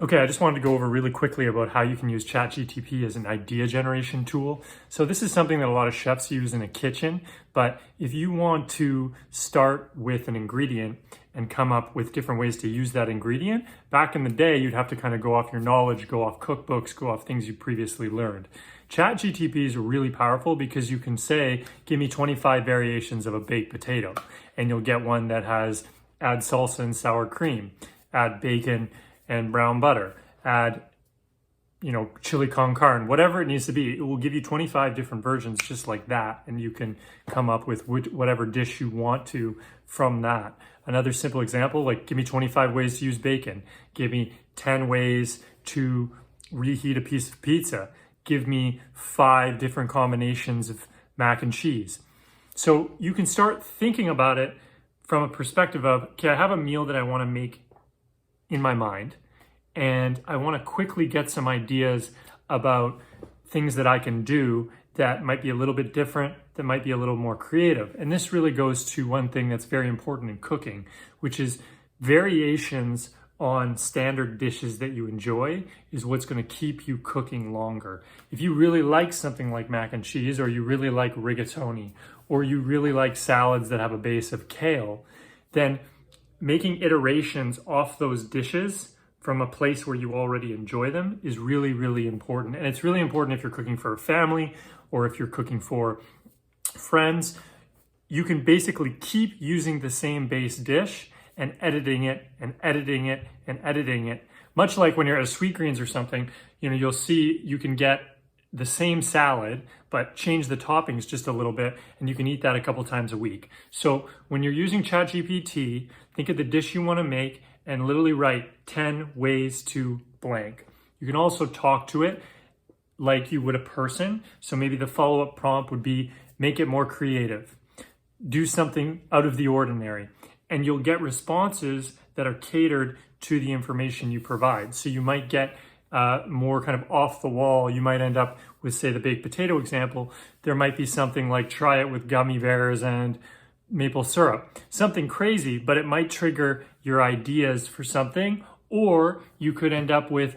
Okay, I just wanted to go over really quickly about how you can use ChatGPT as an idea generation tool. So this is something that a lot of chefs use in a kitchen, but if you want to start with an ingredient and come up with different ways to use that ingredient, back in the day, you'd have to kind of go off your knowledge, go off cookbooks, go off things you previously learned. ChatGPT is really powerful because you can say, give me 25 variations of a baked potato, and you'll get one that has add salsa and sour cream, add bacon and brown butter, add, chili con carne, whatever it needs to be. It will give you 25 different versions just like that, and you can come up with whatever dish you want to from that. Another simple example, like give me 25 ways to use bacon. Give me 10 ways to reheat a piece of pizza. Give me 5 different combinations of mac and cheese. So you can start thinking about it from a perspective of, okay, I have a meal that I want to make in my mind, and I want to quickly get some ideas about things that I can do that might be a little bit different, that might be a little more creative. And this really goes to one thing that's very important in cooking, which is variations on standard dishes that you enjoy is what's going to keep you cooking longer. If you really like something like mac and cheese, or you really like rigatoni, or you really like salads that have a base of kale, then making iterations off those dishes from a place where you already enjoy them is really, really important. And it's really important if you're cooking for a family or if you're cooking for friends. You can basically keep using the same base dish and editing it and editing it and editing it. Much like when you're at Sweetgreens or something, you'll see you can get the same salad, but change the toppings just a little bit, and you can eat that a couple times a week. So when you're using ChatGPT, think of the dish you want to make and literally write 10 ways to blank. You can also talk to it like you would a person. So maybe the follow-up prompt would be, make it more creative. Do something out of the ordinary. And you'll get responses that are catered to the information you provide. So you might get more kind of off the wall. You might end up with, say, the baked potato example. There might be something like try it with gummy bears and maple syrup. Something crazy, but it might trigger your ideas for something. Or you could end up with,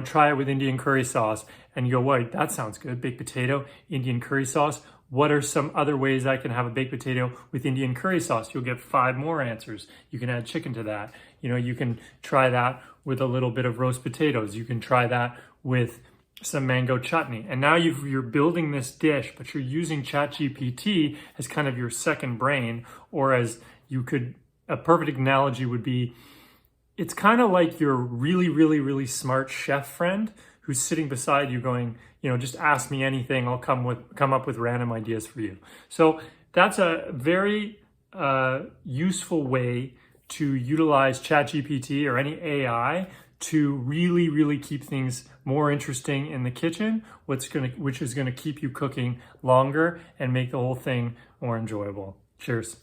try it with Indian curry sauce, and you go, wait, that sounds good. Baked potato, Indian curry sauce. What are some other ways I can have a baked potato with Indian curry sauce? You'll get 5 more answers. You can add chicken to that. You can try that with a little bit of roast potatoes. You can try that with some mango chutney. And now you're building this dish, but you're using ChatGPT as kind of your second brain, or as a perfect analogy would be, it's kind of like your really, really, really smart chef friend who's sitting beside you going, just ask me anything, I'll come up with random ideas for you. So that's a very useful way to utilize ChatGPT or any AI to really, really keep things more interesting in the kitchen, which is gonna keep you cooking longer and make the whole thing more enjoyable. Cheers.